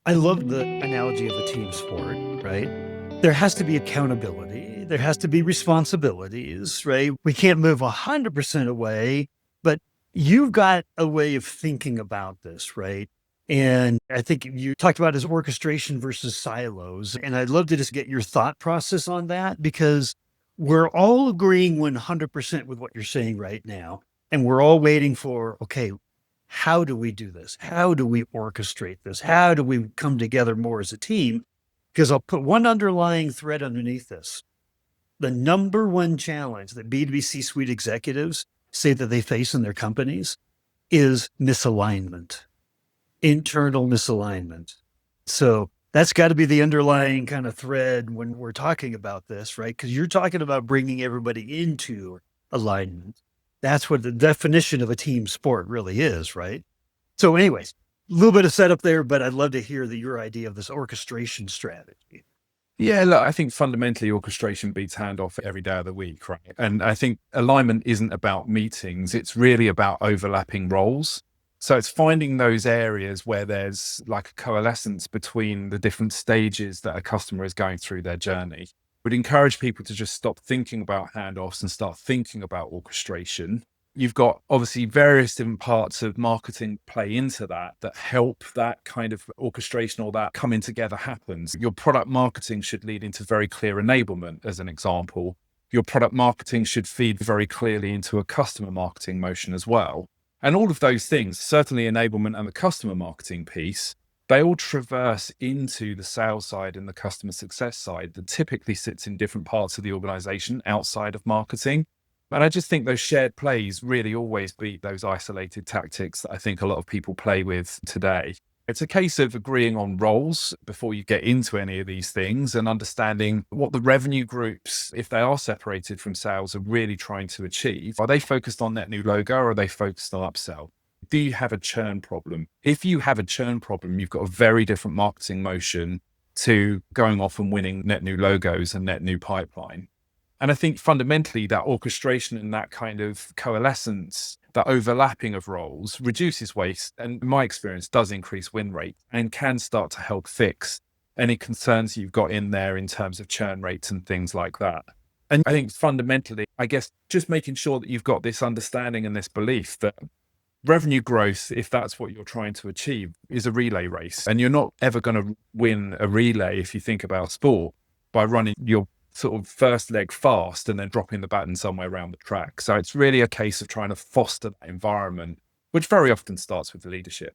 I love the analogy of a team sport, right? There has to be accountability. There has to be responsibilities, right? We can't move 100% away, but you've got a way of thinking about this, right? And I think you talked about as orchestration versus silos. And I'd love to just get your thought process on that because we're all agreeing 100% with what you're saying right now. And we're all waiting for, okay, how do we do this? How do we orchestrate this? How do we come together more as a team? Because I'll put one underlying thread underneath this. The number one challenge that B2B C suite executives say that they face in their companies is misalignment, internal misalignment. So that's got to be the underlying kind of thread when we're talking about this, right? Because you're talking about bringing everybody into alignment. That's what the definition of a team sport really is, right? So, anyways, a little bit of setup there, but I'd love to hear your idea of this orchestration strategy. Yeah, look, I think fundamentally orchestration beats handoff every day of the week, right? And I think alignment isn't about meetings, it's really about overlapping roles. So it's finding those areas where there's like a coalescence between the different stages that a customer is going through their journey. Would encourage people to just stop thinking about handoffs and start thinking about orchestration. You've got obviously various different parts of marketing play into that help that kind of orchestration or that coming together happens. Your product marketing should lead into very clear enablement, as an example. Your product marketing should feed very clearly into a customer marketing motion as well. And all of those things, certainly enablement and the customer marketing piece, they all traverse into the sales side and the customer success side that typically sits in different parts of the organization outside of marketing. And I just think those shared plays really always beat those isolated tactics that I think a lot of people play with today. It's a case of agreeing on roles before you get into any of these things and understanding what the revenue groups, if they are separated from sales, are really trying to achieve. Are they focused on net new logo or are they focused on upsell? Do you have a churn problem? If you have a churn problem, you've got a very different marketing motion to going off and winning net new logos and net new pipeline. And I think fundamentally that orchestration and that kind of coalescence, that overlapping of roles reduces waste and in my experience does increase win rate and can start to help fix any concerns you've got in there in terms of churn rates and things like that. And I think fundamentally, I guess just making sure that you've got this understanding and this belief that revenue growth, if that's what you're trying to achieve, is a relay race. And you're not ever going to win a relay, if you think about sport, by running your sort of first leg fast and then dropping the baton somewhere around the track. So it's really a case of trying to foster that environment, which very often starts with the leadership.